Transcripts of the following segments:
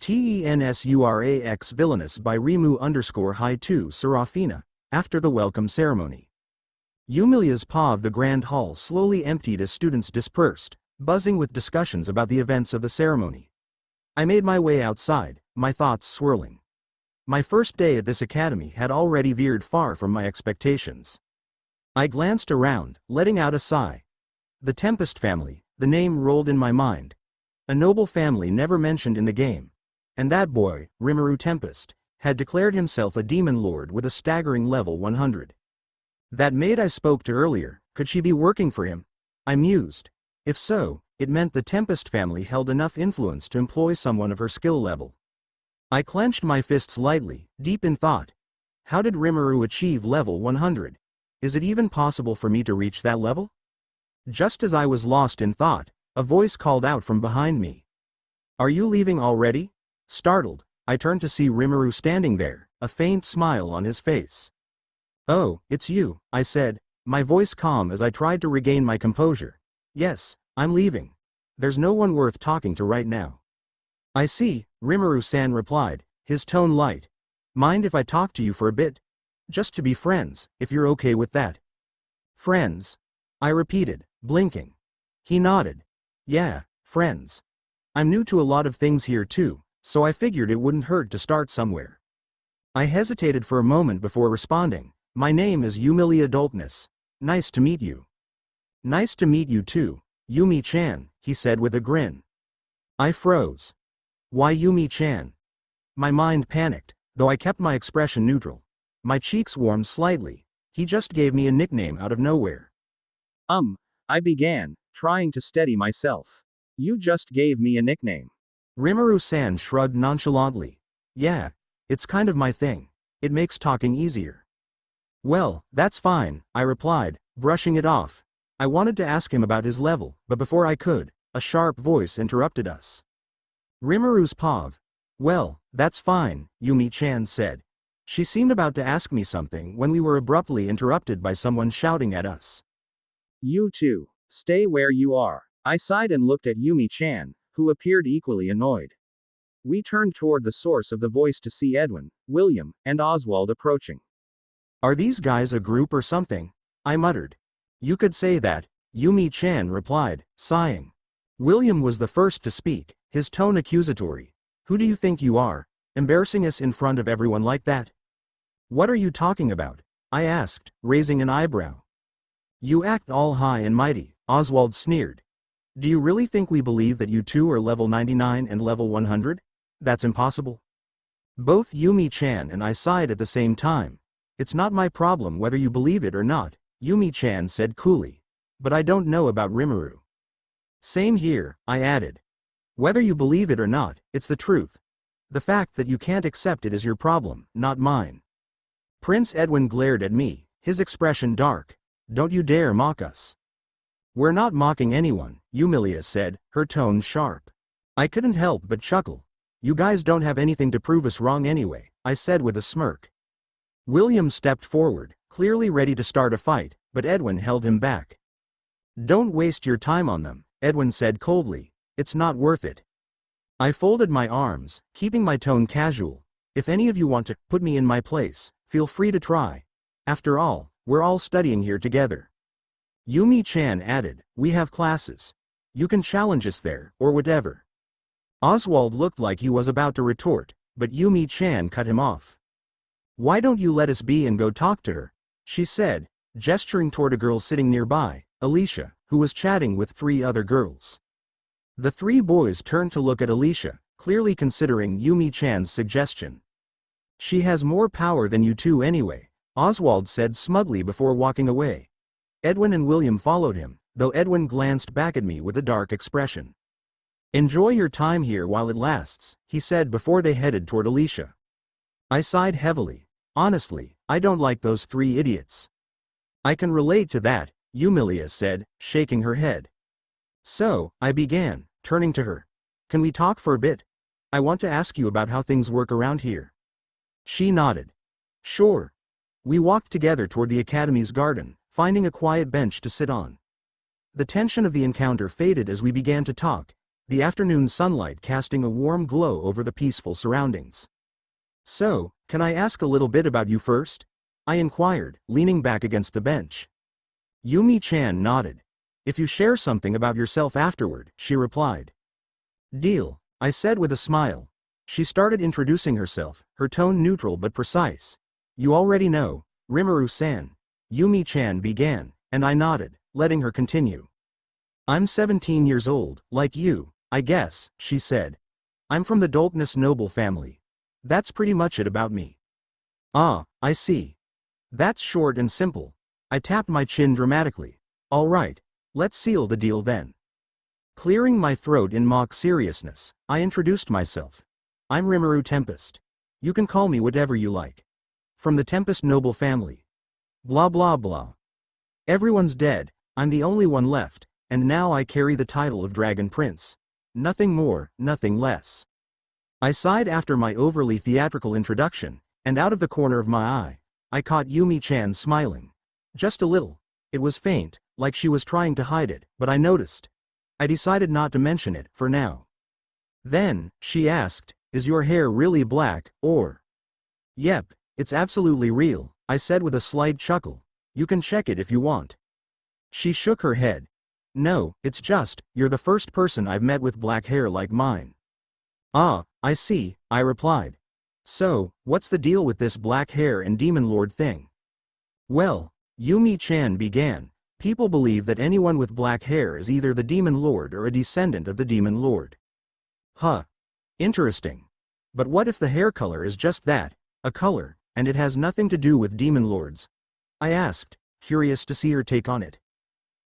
TENSURAX Villainess by Rimuru_High 2 Sarafina, after the welcome ceremony. Humilia's POV. The grand hall slowly emptied as students dispersed, buzzing with discussions about the events of the ceremony. I made my way outside, my thoughts swirling. My first day at this academy had already veered far from my expectations. I glanced around, letting out a sigh. The Tempest family, the name rolled in my mind. A noble family never mentioned in the game. And that boy, Rimuru Tempest, had declared himself a demon lord with a staggering level 100. That maid I spoke to earlier, could she be working for him? I mused. If so, it meant the Tempest family held enough influence to employ someone of her skill level. I clenched my fists lightly, deep in thought. How did Rimuru achieve level 100? Is it even possible for me to reach that level? Just as I was lost in thought, a voice called out from behind me. Are you leaving already? Startled, I turned to see Rimuru standing there, a faint smile on his face. Oh, it's you, I said, my voice calm as I tried to regain my composure. Yes, I'm leaving. There's no one worth talking to right now. I see, Rimuru-san replied, his tone light. Mind if I talk to you for a bit? Just to be friends, if you're okay with that. Friends? I repeated, blinking. He nodded. Yeah, friends. I'm new to a lot of things here too, so I figured it wouldn't hurt to start somewhere. I hesitated for a moment before responding. My name is Yumilia Adultness. Nice to meet you. Nice to meet you too, Yumi-chan, he said with a grin. I froze. Why Yumi-chan? My mind panicked, though I kept my expression neutral. My cheeks warmed slightly. He just gave me a nickname out of nowhere. I began, trying to steady myself. You just gave me a nickname. Rimuru-san shrugged nonchalantly. Yeah, it's kind of my thing. It makes talking easier. Well, that's fine, I replied, brushing it off. I wanted to ask him about his level, but before I could, a sharp voice interrupted us. Rimuru's POV. Well, that's fine, Yumi-chan said. She seemed about to ask me something when we were abruptly interrupted by someone shouting at us. You two, stay where you are. I sighed and looked at Yumi-chan, who appeared equally annoyed. We turned toward the source of the voice to see Edwin, William, and Oswald approaching. Are these guys a group or something? I muttered. You could say that, Yumi-chan replied, sighing. William was the first to speak, his tone accusatory. Who do you think you are, embarrassing us in front of everyone like that? What are you talking about? I asked, raising an eyebrow. You act all high and mighty, Oswald sneered. Do you really think we believe that you two are level 99 and level 100? That's impossible. Both Yumi-chan and I sighed at the same time. It's not my problem whether you believe it or not, Yumi-chan said coolly. But I don't know about Rimuru. Same here, I added. Whether you believe it or not, it's the truth. The fact that you can't accept it is your problem, not mine. Prince Edwin glared at me, his expression dark. Don't you dare mock us. We're not mocking anyone, Yumilia said, her tone sharp. I couldn't help but chuckle. You guys don't have anything to prove us wrong anyway, I said with a smirk. William stepped forward, clearly ready to start a fight, but Edwin held him back. Don't waste your time on them, Edwin said coldly. It's not worth it. I folded my arms, keeping my tone casual. If any of you want to put me in my place, feel free to try. After all, we're all studying here together. Yumi-chan added, we have classes. You can challenge us there, or whatever. Oswald looked like he was about to retort, but Yumi-chan cut him off. Why don't you let us be and go talk to her? She said, gesturing toward a girl sitting nearby, Alicia, who was chatting with 3 other girls. The 3 boys turned to look at Alicia, clearly considering Yumi-chan's suggestion. She has more power than you two anyway, Oswald said smugly before walking away. Edwin and William followed him, though Edwin glanced back at me with a dark expression. Enjoy your time here while it lasts, he said before they headed toward Alicia. I sighed heavily. Honestly, I don't like those 3 idiots. I can relate to that, Yumilia said, shaking her head. So, I began, turning to her. Can we talk for a bit? I want to ask you about how things work around here. She nodded. Sure. We walked together toward the academy's garden, finding a quiet bench to sit on. The tension of the encounter faded as we began to talk, the afternoon sunlight casting a warm glow over the peaceful surroundings. "So, can I ask a little bit about you first?" I inquired, leaning back against the bench. Yumi-chan nodded. "If you share something about yourself afterward," she replied. "Deal," I said with a smile. She started introducing herself, her tone neutral but precise. "You already know, Rimuru-san," Yumi-chan began, and I nodded, letting her continue. "I'm 17 years old, like you, I guess," she said. "I'm from the Villainess noble family. That's pretty much it about me." "Ah, I see. That's short and simple." I tapped my chin dramatically. "All right, let's seal the deal then." Clearing my throat in mock seriousness, I introduced myself. "I'm Rimuru Tempest. You can call me whatever you like. From the Tempest noble family. Blah blah blah. Everyone's dead, I'm the only one left, and now I carry the title of Dragon Prince. Nothing more, nothing less." I sighed after my overly theatrical introduction, and out of the corner of my eye, I caught Yumi-chan smiling. Just a little. It was faint, like she was trying to hide it, but I noticed. I decided not to mention it, for now. Then, she asked, "Is your hair really black, or?" "Yep, it's absolutely real," I said with a slight chuckle. "You can check it if you want." She shook her head. "No, it's just, you're the first person I've met with black hair like mine." "Ah, I see," I replied. "So, what's the deal with this black hair and demon lord thing?" "Well," Yumi-chan began, "people believe that anyone with black hair is either the demon lord or a descendant of the demon lord." "Huh. Interesting. But what if the hair color is just that, a color, and it has nothing to do with demon lords?" I asked, curious to see her take on it.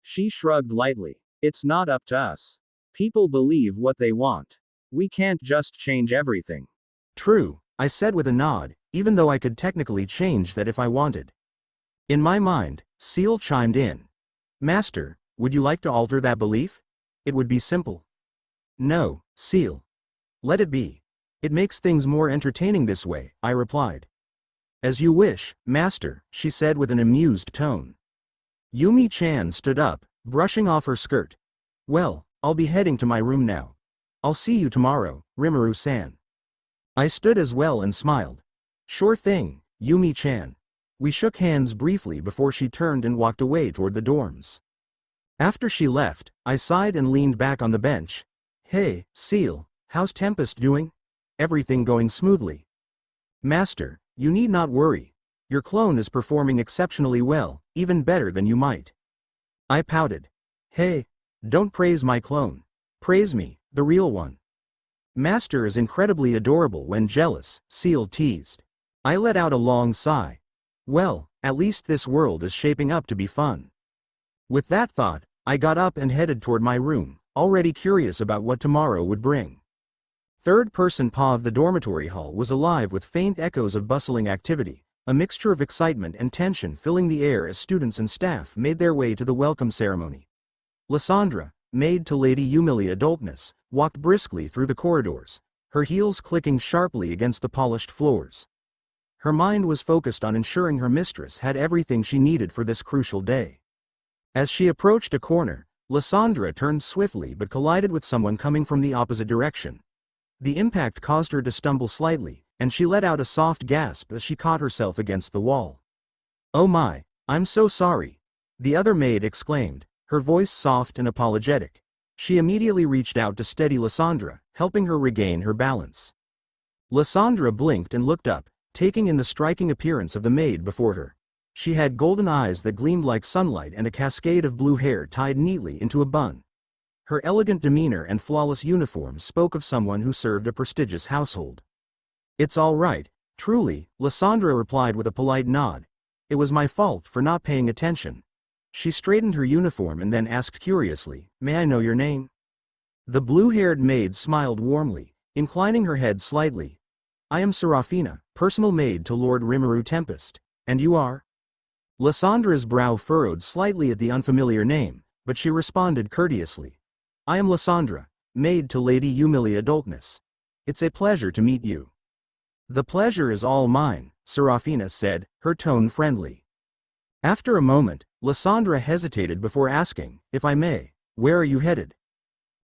She shrugged lightly. "It's not up to us. People believe what they want. We can't just change everything." "True," I said with a nod, even though I could technically change that if I wanted. In my mind, Seal chimed in. "Master, would you like to alter that belief? It would be simple." "No, Seal. Let it be. It makes things more entertaining this way," I replied. "As you wish, Master," she said with an amused tone. Yumi-chan stood up, brushing off her skirt. "Well, I'll be heading to my room now. I'll see you tomorrow, Rimuru-san." I stood as well and smiled. "Sure thing, Yumi-chan." We shook hands briefly before she turned and walked away toward the dorms. After she left, I sighed and leaned back on the bench. "Hey, Seal, how's Tempest doing? Everything going smoothly?" "Master, you need not worry. Your clone is performing exceptionally well, even better than you might." I pouted. "Hey, don't praise my clone. Praise me, the real one." "Master is incredibly adorable when jealous," Seal teased. I let out a long sigh. Well, at least this world is shaping up to be fun. With that thought, I got up and headed toward my room, already curious about what tomorrow would bring. Third-person PA of the dormitory hall was alive with faint echoes of bustling activity, a mixture of excitement and tension filling the air as students and staff made their way to the welcome ceremony. Lysandra, maid to Lady Yumilia Adultness, walked briskly through the corridors, her heels clicking sharply against the polished floors. Her mind was focused on ensuring her mistress had everything she needed for this crucial day. As she approached a corner, Lysandra turned swiftly but collided with someone coming from the opposite direction. The impact caused her to stumble slightly, and she let out a soft gasp as she caught herself against the wall. "Oh my, I'm so sorry," the other maid exclaimed, her voice soft and apologetic. She immediately reached out to steady Lysandra, helping her regain her balance. Lysandra blinked and looked up, taking in the striking appearance of the maid before her. She had golden eyes that gleamed like sunlight and a cascade of blue hair tied neatly into a bun. Her elegant demeanor and flawless uniform spoke of someone who served a prestigious household. "It's all right, truly," Lysandra replied with a polite nod. "It was my fault for not paying attention." She straightened her uniform and then asked curiously, "May I know your name?" The blue-haired maid smiled warmly, inclining her head slightly. "I am Sarafina, personal maid to Lord Rimuru Tempest. And you are?" Lysandra's brow furrowed slightly at the unfamiliar name, but she responded courteously. "I am Lysandra, maid to Lady Yumilia Adultness. It's a pleasure to meet you." "The pleasure is all mine," Sarafina said, her tone friendly. After a moment, Lysandra hesitated before asking, "If I may, where are you headed?"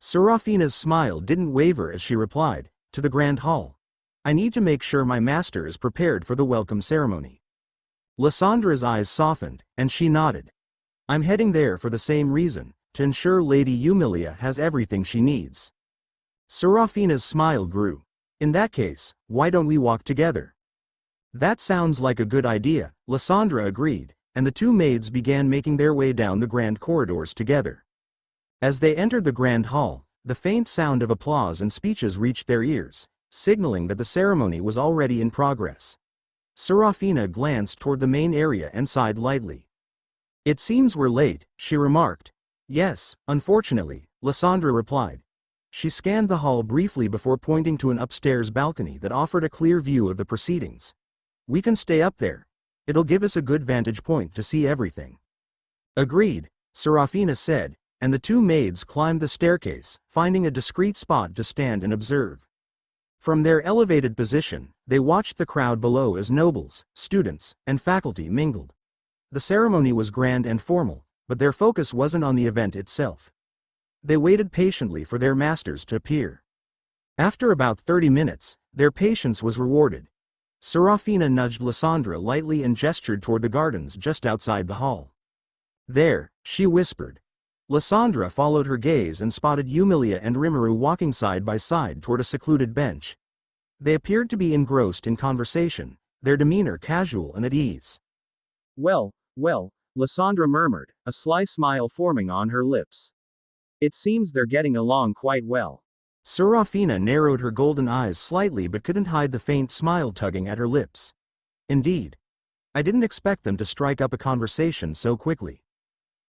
Sarafina's smile didn't waver as she replied, "To the Grand Hall. I need to make sure my master is prepared for the welcome ceremony." Lysandra's eyes softened, and she nodded. "I'm heading there for the same reason, to ensure Lady Eumilia has everything she needs." Sarafina's smile grew. "In that case, why don't we walk together?" "That sounds like a good idea," Lysandra agreed, and the two maids began making their way down the grand corridors together. As they entered the grand hall, the faint sound of applause and speeches reached their ears, signaling that the ceremony was already in progress. Sarafina glanced toward the main area and sighed lightly. "It seems we're late," she remarked. "Yes, unfortunately," Lysandra replied. She scanned the hall briefly before pointing to an upstairs balcony that offered a clear view of the proceedings. "We can stay up there. It'll give us a good vantage point to see everything." "Agreed," Sarafina said, and the two maids climbed the staircase, finding a discreet spot to stand and observe. From their elevated position, they watched the crowd below as nobles, students, and faculty mingled. The ceremony was grand and formal, but their focus wasn't on the event itself. They waited patiently for their masters to appear. After about 30 minutes, their patience was rewarded. Sarafina nudged Lysandra lightly and gestured toward the gardens just outside the hall. "There," she whispered. Lysandra followed her gaze and spotted Eumilia and Rimuru walking side by side toward a secluded bench. They appeared to be engrossed in conversation, their demeanor casual and at ease. Well, Lysandra murmured, a sly smile forming on her lips. "It seems they're getting along quite well." Sarafina narrowed her golden eyes slightly but couldn't hide the faint smile tugging at her lips. "Indeed. I didn't expect them to strike up a conversation so quickly."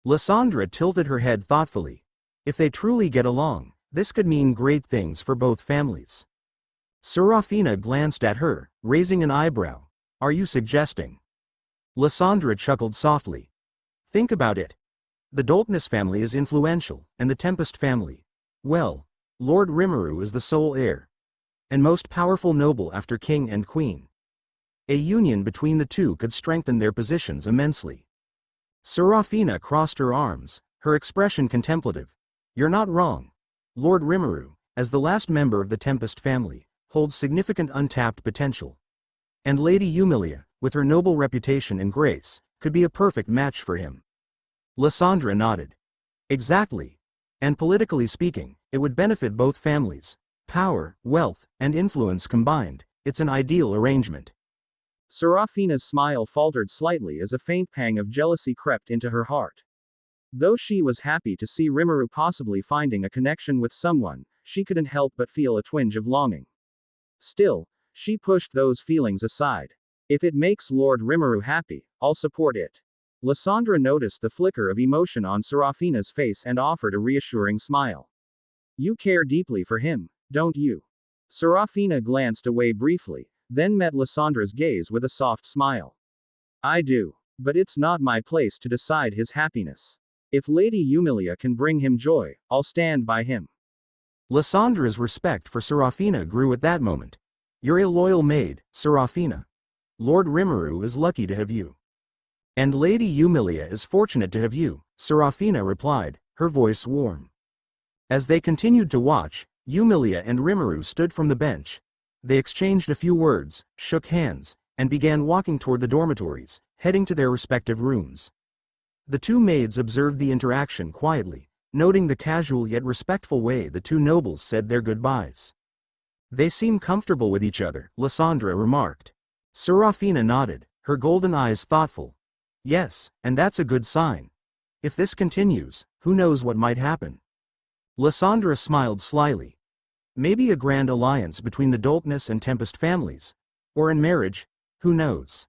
Lysandra tilted her head thoughtfully. "If they truly get along, this could mean great things for both families." Sarafina glanced at her, raising an eyebrow. "Are you suggesting?" Lysandra chuckled softly. "Think about it. The Doltness family is influential, and the Tempest family, well, Lord Rimuru is the sole heir, and most powerful noble after king and queen. A union between the two could strengthen their positions immensely." Sarafina crossed her arms, her expression contemplative. "You're not wrong. Lord Rimuru, as the last member of the Tempest family, holds significant untapped potential. And Lady Eumilia, with her noble reputation and grace, could be a perfect match for him." Lysandra nodded. "Exactly. And politically speaking, it would benefit both families. Power, wealth, and influence combined, it's an ideal arrangement." Sarafina's smile faltered slightly as a faint pang of jealousy crept into her heart. Though she was happy to see Rimuru possibly finding a connection with someone, she couldn't help but feel a twinge of longing. Still, she pushed those feelings aside. "If it makes Lord Rimuru happy, I'll support it." Lysandra noticed the flicker of emotion on Sarafina's face and offered a reassuring smile. "You care deeply for him, don't you?" Sarafina glanced away briefly, then met Lysandra's gaze with a soft smile. "I do. But it's not my place to decide his happiness. If Lady Eumilia can bring him joy, I'll stand by him." Lysandra's respect for Sarafina grew at that moment. "You're a loyal maid, Sarafina. Lord Rimuru is lucky to have you. And Lady Eumilia is fortunate to have you," Sarafina replied, her voice warm. As they continued to watch, Eumilia and Rimuru stood from the bench. They exchanged a few words, shook hands, and began walking toward the dormitories, heading to their respective rooms. The two maids observed the interaction quietly, noting the casual yet respectful way the two nobles said their goodbyes. "They seem comfortable with each other," Lysandra remarked. Sarafina nodded, her golden eyes thoughtful. "Yes, and that's a good sign. If this continues, who knows what might happen." Lysandra smiled slyly. "Maybe a grand alliance between the Doltness and Tempest families. Or in marriage, who knows?"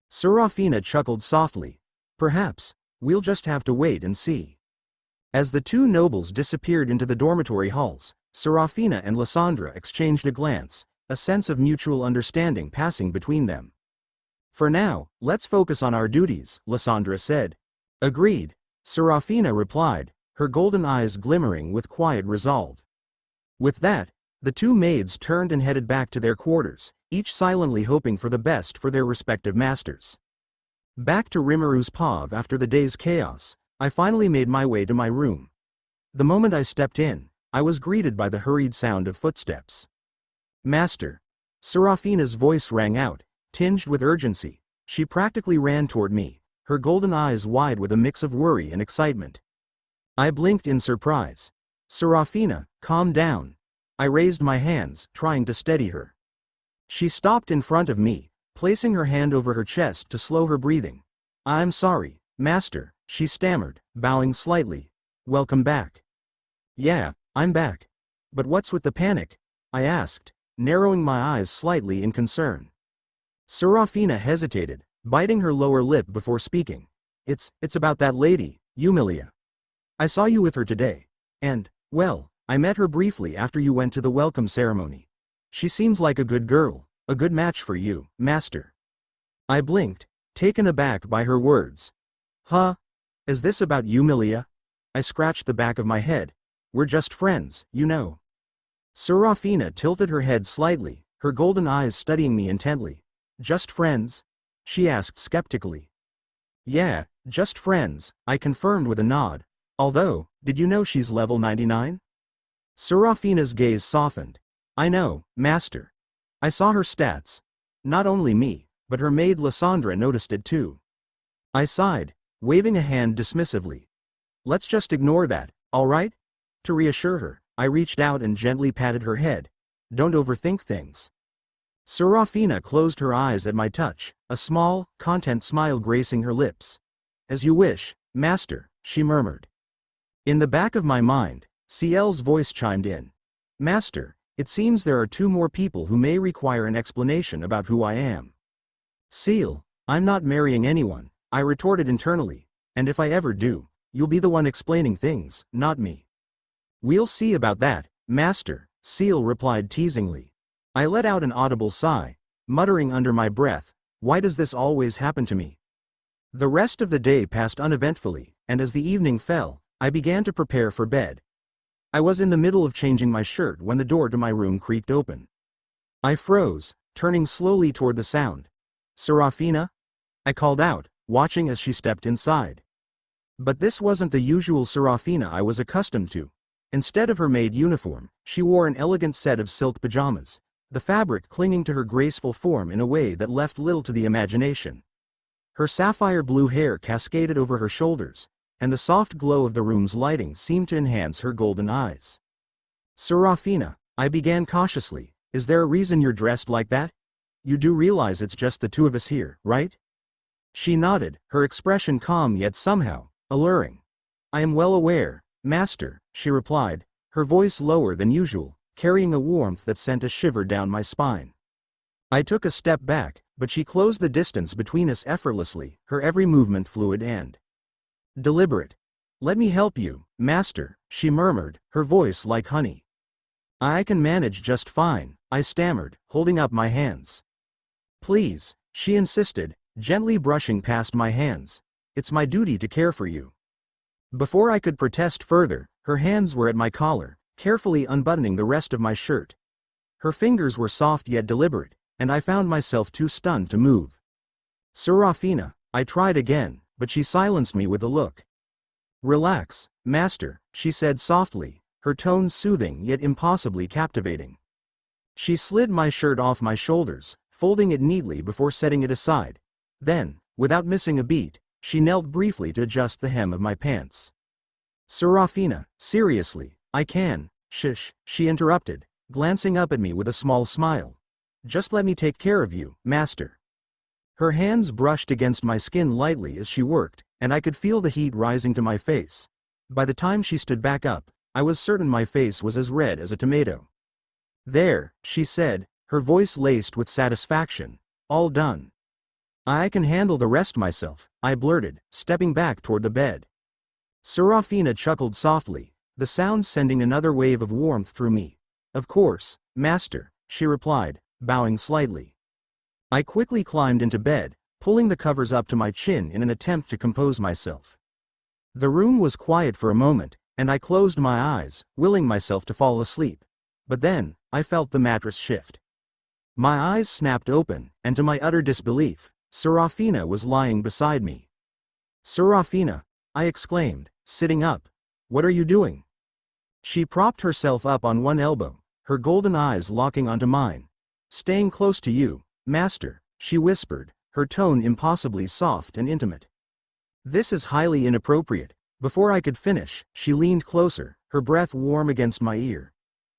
Sarafina chuckled softly. "Perhaps. We'll just have to wait and see." As the two nobles disappeared into the dormitory halls, Sarafina and Lysandra exchanged a glance, a sense of mutual understanding passing between them. "For now, let's focus on our duties," Lysandra said. "Agreed," Sarafina replied, her golden eyes glimmering with quiet resolve. With that, the two maids turned and headed back to their quarters, each silently hoping for the best for their respective masters. Back to Rimuru's Pav after the day's chaos, I finally made my way to my room. The moment I stepped in, I was greeted by the hurried sound of footsteps. Master. Sarafina's voice rang out, tinged with urgency. She practically ran toward me, her golden eyes wide with a mix of worry and excitement. I blinked in surprise. Sarafina, calm down. I raised my hands, trying to steady her. She stopped in front of me, placing her hand over her chest to slow her breathing. I'm sorry, Master, she stammered, bowing slightly. Welcome back. Yeah, I'm back. But what's with the panic? I asked, narrowing my eyes slightly in concern. Sarafina hesitated, biting her lower lip before speaking. It's about that lady, Yumilia. I saw you with her today. And, well, I met her briefly after you went to the welcome ceremony. She seems like a good girl, a good match for you, Master. I blinked, taken aback by her words. Huh? Is this about Yumilia? I scratched the back of my head. We're just friends, you know. Sarafina tilted her head slightly, her golden eyes studying me intently. Just friends? She asked skeptically. Yeah, just friends, I confirmed with a nod. Although, did you know she's level 99? Sarafina's gaze softened. I know, Master. I saw her stats. Not only me, but her maid Lysandra noticed it too. I sighed, waving a hand dismissively. Let's just ignore that, alright? To reassure her, I reached out and gently patted her head. Don't overthink things. Sarafina closed her eyes at my touch, a small, content smile gracing her lips. As you wish, Master, she murmured. In the back of my mind, Ciel's voice chimed in. Master, it seems there are 2 more people who may require an explanation about who I am. Ciel, I'm not marrying anyone, I retorted internally, and if I ever do, you'll be the one explaining things, not me. We'll see about that, Master, Ciel replied teasingly. I let out an audible sigh, muttering under my breath, why does this always happen to me? The rest of the day passed uneventfully, and as the evening fell, I began to prepare for bed. I was in the middle of changing my shirt when the door to my room creaked open. I froze, turning slowly toward the sound. Sarafina? I called out, watching as she stepped inside. But this wasn't the usual Sarafina I was accustomed to. Instead of her maid uniform, she wore an elegant set of silk pajamas, the fabric clinging to her graceful form in a way that left little to the imagination. Her sapphire blue hair cascaded over her shoulders, and the soft glow of the room's lighting seemed to enhance her golden eyes. Sarafina, I began cautiously, is there a reason you're dressed like that? You do realize it's just the 2 of us here, right? She nodded, her expression calm yet somehow alluring. I am well aware, Master, she replied, her voice lower than usual, carrying a warmth that sent a shiver down my spine. I took a step back, but she closed the distance between us effortlessly, her every movement fluid and deliberate. Let me help you, Master, she murmured, her voice like honey. I can manage just fine, I stammered, holding up my hands. Please, she insisted, gently brushing past my hands. It's my duty to care for you. Before I could protest further, her hands were at my collar, carefully unbuttoning the rest of my shirt. Her fingers were soft yet deliberate, and I found myself too stunned to move. Sarafina, I tried again, but she silenced me with a look. Relax, Master, she said softly, her tone soothing yet impossibly captivating. She slid my shirt off my shoulders, folding it neatly before setting it aside. Then, without missing a beat, she knelt briefly to adjust the hem of my pants. Sarafina, seriously, I can. Shush, she interrupted, glancing up at me with a small smile. Just let me take care of you, Master. Her hands brushed against my skin lightly as she worked, and I could feel the heat rising to my face. By the time she stood back up, I was certain my face was as red as a tomato. There, she said, her voice laced with satisfaction. All done. I can handle the rest myself, I blurted, stepping back toward the bed. Sarafina chuckled softly, the sound sending another wave of warmth through me. Of course, Master, she replied, bowing slightly. I quickly climbed into bed, pulling the covers up to my chin in an attempt to compose myself. The room was quiet for a moment, and I closed my eyes, willing myself to fall asleep. But then, I felt the mattress shift. My eyes snapped open, and to my utter disbelief, Sarafina was lying beside me. Sarafina, I exclaimed, sitting up. What are you doing? She propped herself up on one elbow, her golden eyes locking onto mine. "Staying close to you, master," she whispered, her tone impossibly soft and intimate. "This is highly inappropriate." Before I could finish, she leaned closer, her breath warm against my ear.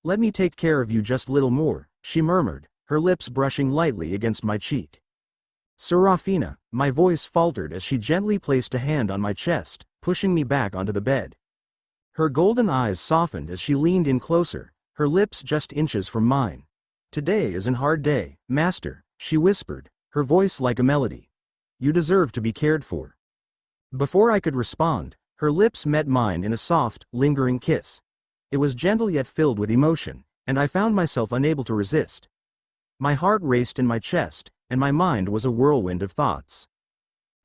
"Let me take care of you just a little more," she murmured, her lips brushing lightly against my cheek. "Sarafina," my voice faltered as she gently placed a hand on my chest, pushing me back onto the bed. Her golden eyes softened as she leaned in closer, her lips just inches from mine. "Today is an hard day, master," she whispered, her voice like a melody. "You deserve to be cared for." Before I could respond, her lips met mine in a soft, lingering kiss. It was gentle yet filled with emotion, and I found myself unable to resist. My heart raced in my chest, and my mind was a whirlwind of thoughts.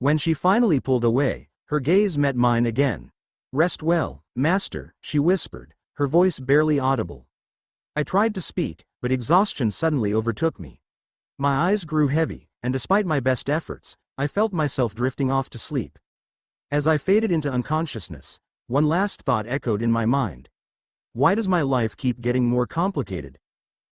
When she finally pulled away, her gaze met mine again. "Rest well, master," she whispered, her voice barely audible. I tried to speak, but exhaustion suddenly overtook me. My eyes grew heavy, and despite my best efforts, I felt myself drifting off to sleep. As I faded into unconsciousness, one last thought echoed in my mind. Why does my life keep getting more complicated?